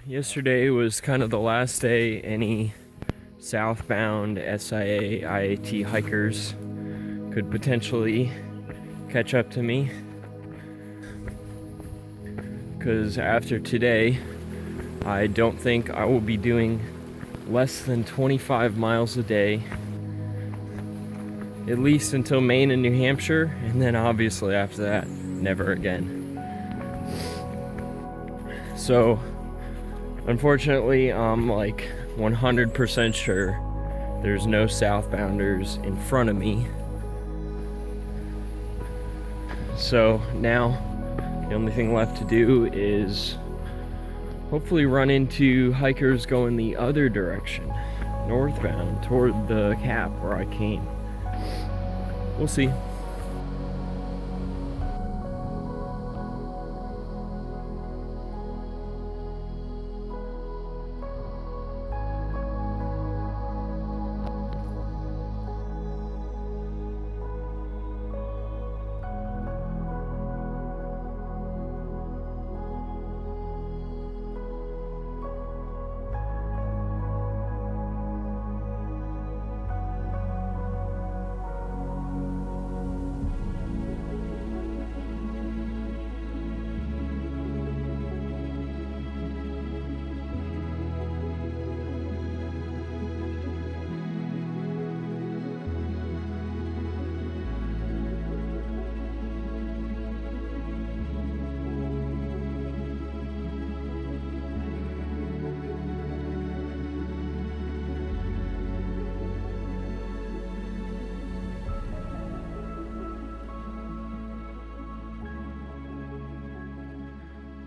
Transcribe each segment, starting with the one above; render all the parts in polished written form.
Yesterday was kind of the last day any southbound SIA IAT hikers could potentially catch up to me. Because after today, I don't think I will be doing less than 25 miles a day, at least until Maine and New Hampshire, and then obviously after that, never again. So, unfortunately, I'm like 100% sure there's no southbounders in front of me. So now, the only thing left to do is hopefully run into hikers going the other direction, northbound, toward the cap where I came. We'll see.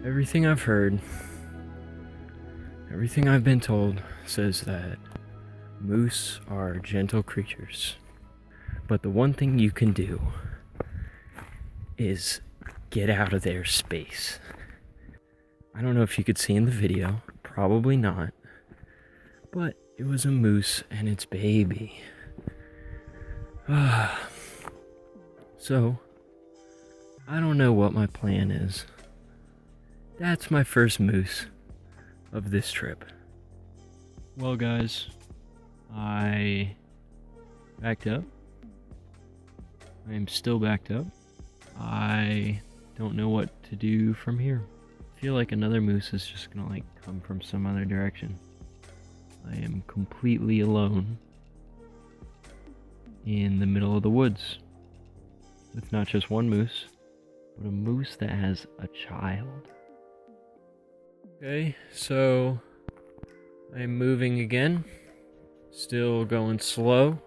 Everything I've heard, everything I've been told says that moose are gentle creatures. But the one thing you can do is get out of their space. I don't know if you could see in the video, probably not, but it was a moose and its baby. So, I don't know what my plan is. That's my first moose of this trip. Well, guys, I backed up. I am still backed up. I don't know what to do from here. I feel like another moose is just gonna come from some other direction. I am completely alone in the middle of the woods with not just one moose, but a moose that has a child. Okay, so I'm moving again, still going slow,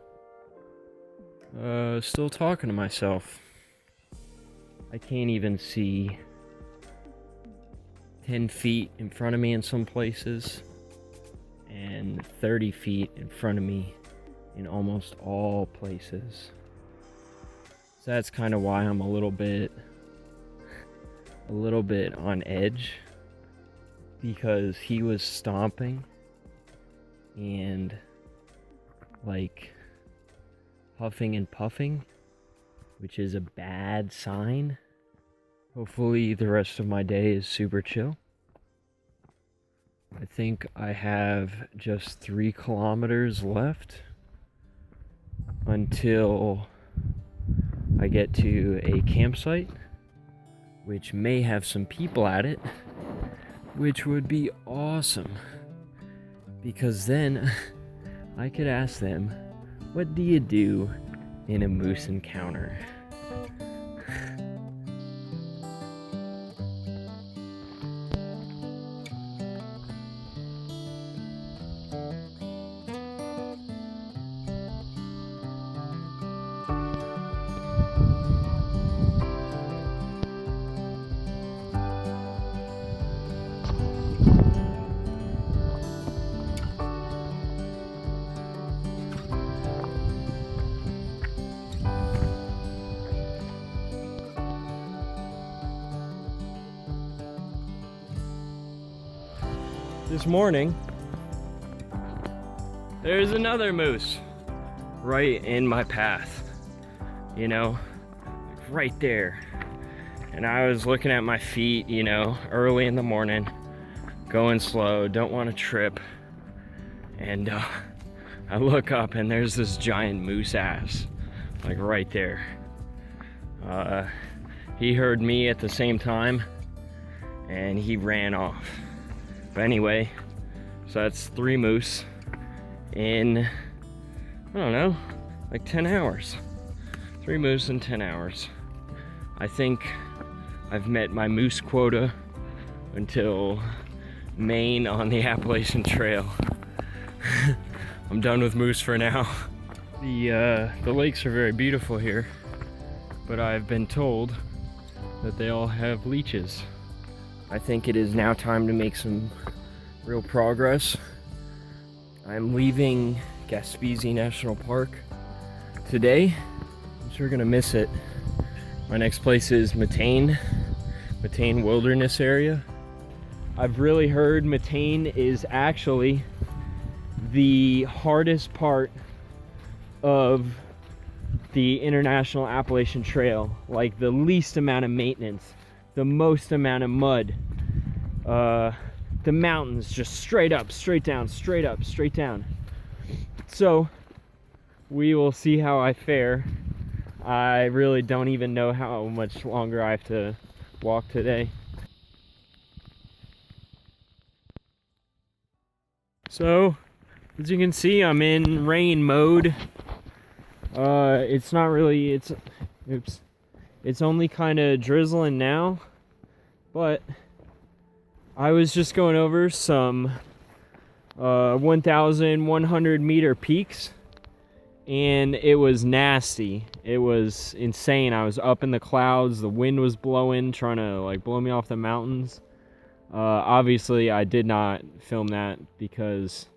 still talking to myself. I can't even see 10 feet in front of me in some places, and 30 feet in front of me in almost all places. So that's kind of why I'm a little bit on edge. Because he was stomping and huffing and puffing, which is a bad sign. Hopefully the rest of my day is super chill. I think I have just 3 kilometers left until I get to a campsite, which may have some people at it. Which would be awesome, because then I could ask them, what do you do in a moose encounter? This morning, there's another moose right in my path, right there. And I was looking at my feet, early in the morning, going slow, don't want to trip. And I look up and there's this giant moose ass, like right there. He heard me at the same time and he ran off. But anyway, so that's 3 moose in, I don't know, like 10 hours. 3 moose in 10 hours. I think I've met my moose quota until Maine on the Appalachian Trail. I'm done with moose for now. The lakes are very beautiful here, but I've been told that they all have leeches. I think it is now time to make some real progress. I'm leaving Gaspesie National Park today. I'm sure gonna miss it. My next place is Mt Wilderness Area. I've really heard Mt is actually the hardest part of the International Appalachian Trail, like the least amount of maintenance, the most amount of mud. The mountains just straight up, straight down, straight up, straight down. So we will see how I fare. I really don't even know how much longer I have to walk today. So, as you can see, I'm in rain mode. It's not really, it's only kind of drizzling now, but I was just going over some 1,100 meter peaks, and it was nasty. It was insane. I was up in the clouds, the wind was blowing, trying to like blow me off the mountains. Obviously I did not film that because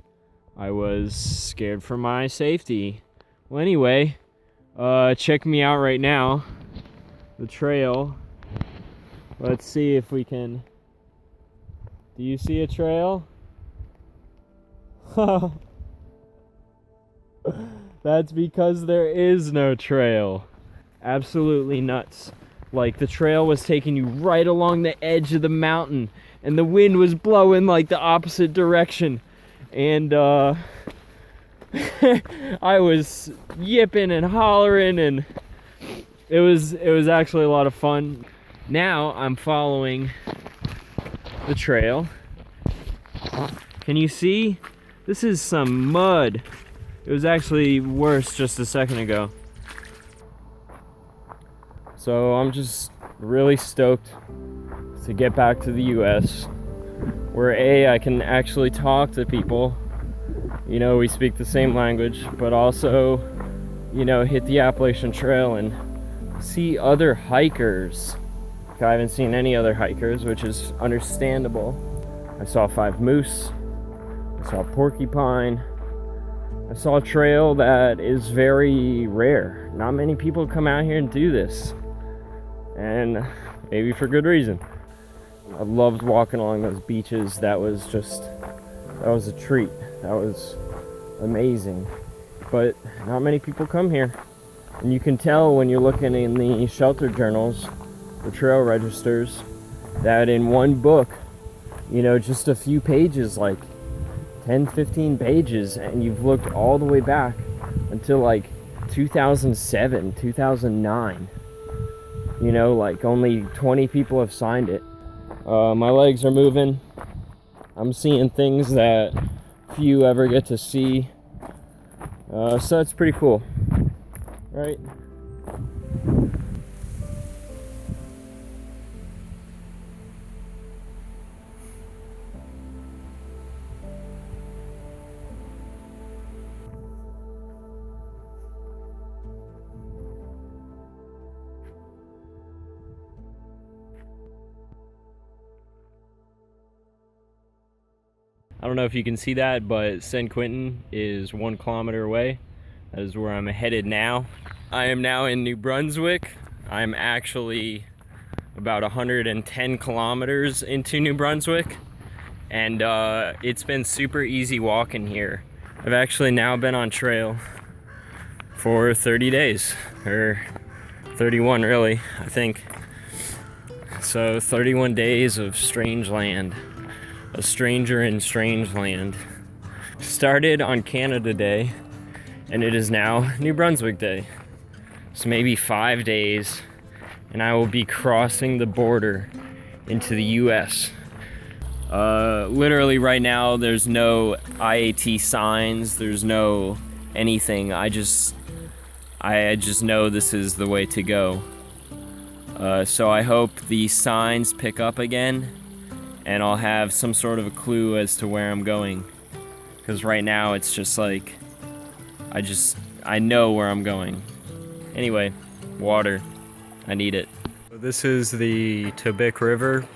I was scared for my safety. Well, anyway, check me out right now, the trail. Let's see if we can, do you see a trail? That's because there is no trail. Absolutely nuts. Like, the trail was taking you right along the edge of the mountain, and the wind was blowing like the opposite direction. And I was yipping and hollering, and it was actually a lot of fun. Now I'm following the trail. Can you see? This is some mud. It was actually worse just a second ago. So I'm just really stoked to get back to the US, where I can actually talk to people. You know, we speak the same language, but also, you know, hit the Appalachian Trail and see other hikers. I haven't seen any other hikers, which is understandable. I saw 5 moose, I saw porcupine, I saw a trail that is very rare. Not many people come out here and do this, and maybe for good reason. I loved walking along those beaches. That was a treat. That was amazing. But not many people come here. And you can tell when you're looking in the shelter journals, the trail registers, that in one book, you know, just a few pages, like 10, 15 pages, and you've looked all the way back until like 2007, 2009. You know, like only 20 people have signed it. My legs are moving. I'm seeing things that few ever get to see. So that's pretty cool, right? I don't know if you can see that, but San Quentin is 1 kilometer away. That is where I'm headed now. I am now in New Brunswick. I'm actually about 110 kilometers into New Brunswick, and it's been super easy walking here. I've actually now been on trail for 30 days, or 31 really, I think. So 31 days of strange land. A stranger in strange land. Started on Canada Day, and it is now New Brunswick Day. So maybe 5 days, and I will be crossing the border into the US. Literally right now, there's no IAT signs, there's no anything. I just know this is the way to go. So I hope the signs pick up again, and I'll have some sort of a clue as to where I'm going. Because right now it's just like, I know where I'm going. Anyway, water. I need it. This is the Tobic River.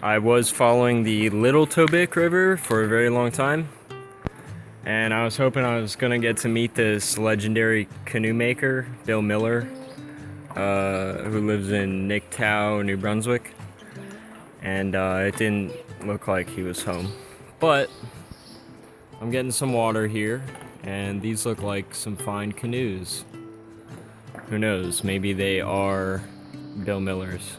I was following the Little Tobic River for a very long time, and I was hoping I was gonna get to meet this legendary canoe maker, Bill Miller, who lives in Nicktow, New Brunswick, and it didn't look like he was home. But I'm getting some water here, and these look like some fine canoes. Who knows, maybe they are Bill Miller's.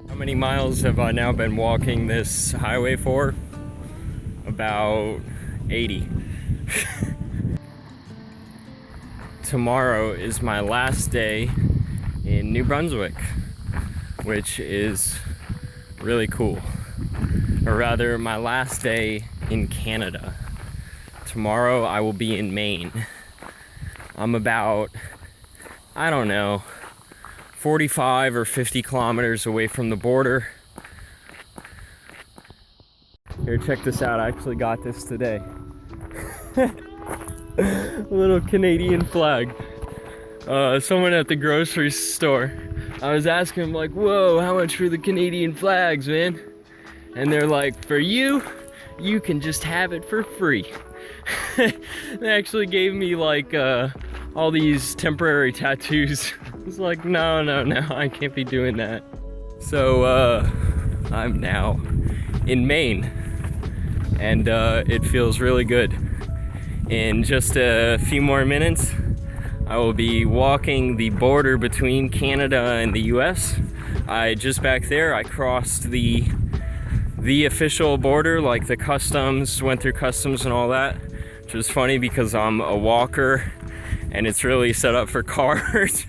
How many miles have I now been walking this highway for? About 80. Tomorrow is my last day in New Brunswick, which is really cool. Or rather, my last day in Canada. Tomorrow I will be in Maine. I'm about, I don't know, 45 or 50 kilometers away from the border. Here, check this out. I actually got this today. A little Canadian flag. Someone at the grocery store, I was asking them like, whoa, how much for the Canadian flags, man? And they're like, for you, you can just have it for free. They actually gave me like all these temporary tattoos. It's like, no, I can't be doing that. So I'm now in Maine, and it feels really good. In just a few more minutes, I will be walking the border between Canada and the US. Just back there, I crossed the official border, like the customs, went through customs and all that, which is funny because I'm a walker and it's really set up for cars.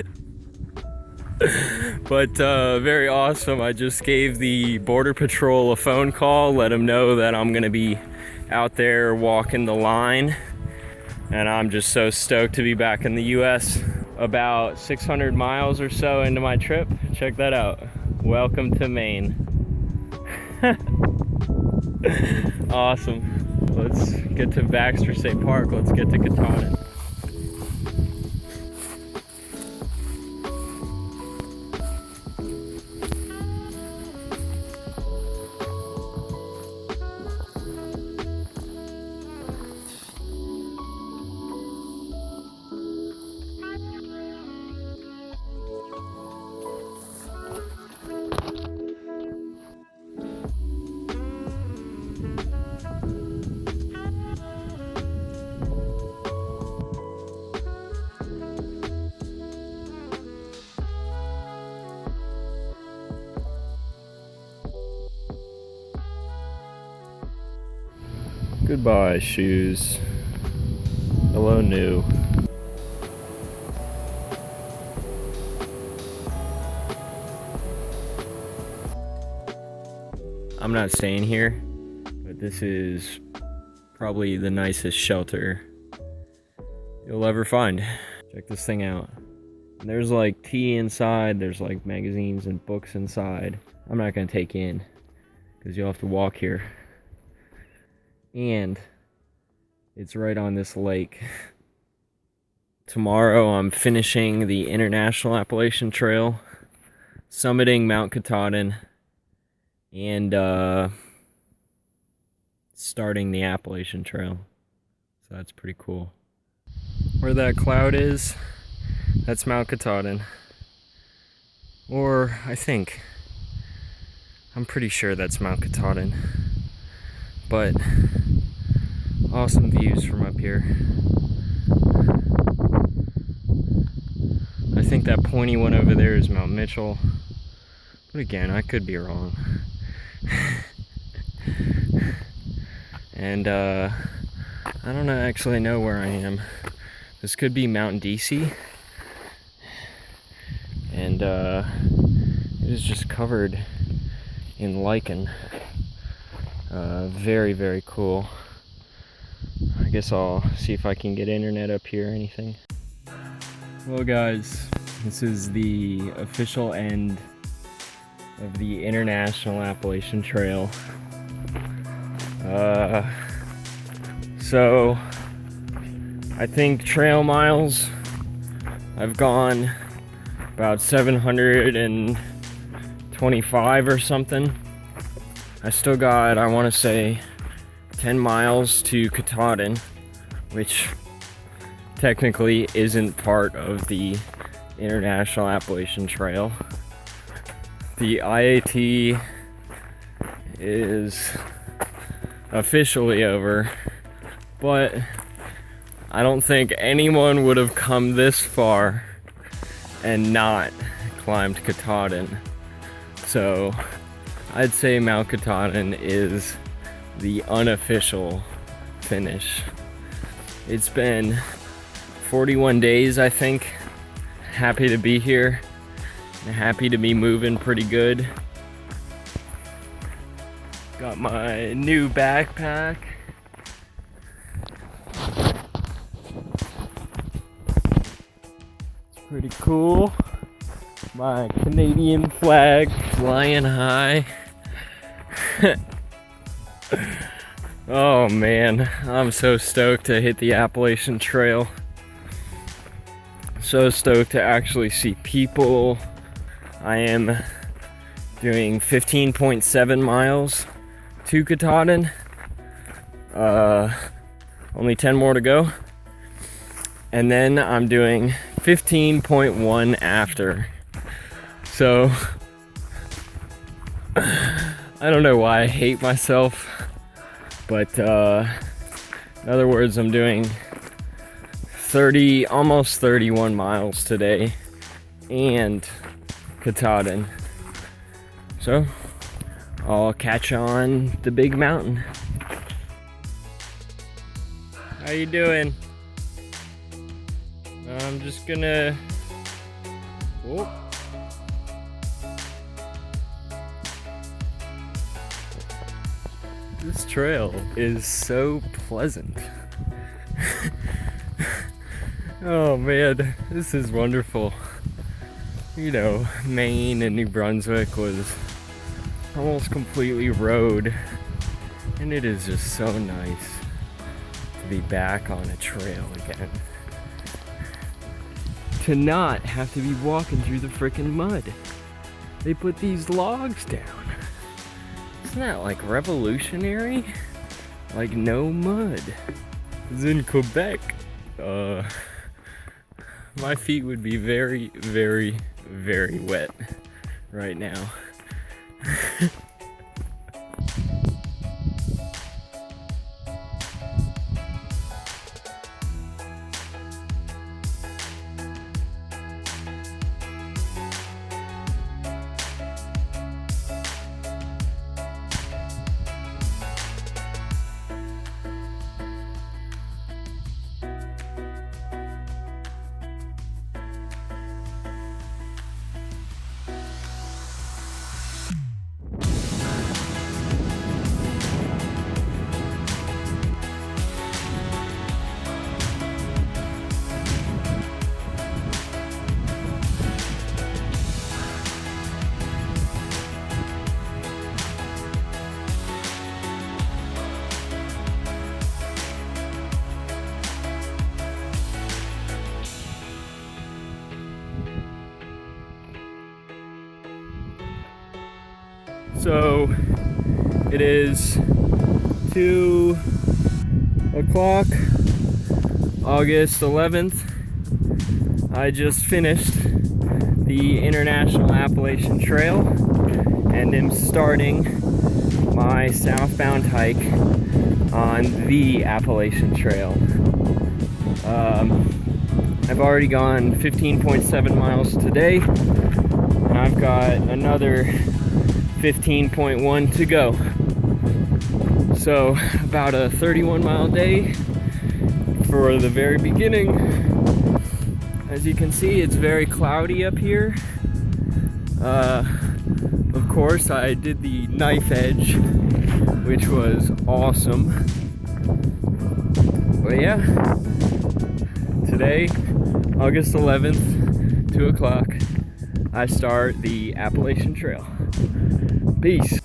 But very awesome. I just gave the Border Patrol a phone call, let them know that I'm gonna be out there walking the line, and I'm just so stoked to be back in the US. About 600 miles or so into my trip. Check that out. Welcome to Maine. Awesome. Let's get to Baxter State Park. Let's get to Katahdin. Goodbye, shoes. Hello, new. I'm not staying here, but this is probably the nicest shelter you'll ever find. Check this thing out. And there's like tea inside, there's like magazines and books inside. I'm not gonna take in, because you'll have to walk here. And it's right on this lake. Tomorrow I'm finishing the International Appalachian Trail, summiting Mt Katahdin, and starting the Appalachian Trail. So that's pretty cool. where that cloud is, that's Mt Katahdin. Or I'm pretty sure that's Mt Katahdin. But awesome views from up here. I think that pointy one over there is Mount Mitchell. But again, I could be wrong. And I don't actually know where I am. This could be Mount DC. And it is just covered in lichen. Very, very cool. I guess I'll see if I can get internet up here or anything. Well guys, this is the official end of the International Appalachian Trail. So I think trail miles, I've gone about 725 or something. I still got, I want to say, 10 miles to Katahdin, which technically isn't part of the International Appalachian Trail. The IAT is officially over, but I don't think anyone would have come this far and not climbed Katahdin. So I'd say Mt Katahdin is the unofficial finish. It's been 41 days, I think. Happy to be here. Happy to be moving pretty good. Got my new backpack. It's pretty cool. My Canadian flag flying high. Oh man, I'm so stoked to hit the Appalachian Trail. So stoked to actually see people. I am doing 15.7 miles to Katahdin. Only 10 more to go. And then I'm doing 15.1 after. So I don't know why I hate myself, but in other words, I'm doing almost 31 miles today and Katahdin. So I'll catch you on the big mountain. How you doing? I'm just gonna... Oh. This trail is so pleasant. Oh man, this is wonderful. You know, Maine and New Brunswick was almost completely road, and it is just so nice to be back on a trail again. To not have to be walking through the frickin' mud. They put these logs down. Isn't that like revolutionary? Like no mud. It's in Quebec. My feet would be very, very, very wet right now. So it is 2 o'clock August 11th, I just finished the International Appalachian Trail and am starting my southbound hike on the Appalachian Trail. I've already gone 15.7 miles today, and I've got another 15.1 to go. So about a 31-mile day for the very beginning. As you can see, it's very cloudy up here. Of course, I did the knife edge, which was awesome. But yeah, today, August 11th, 2 o'clock, I start the Appalachian Trail. Peace.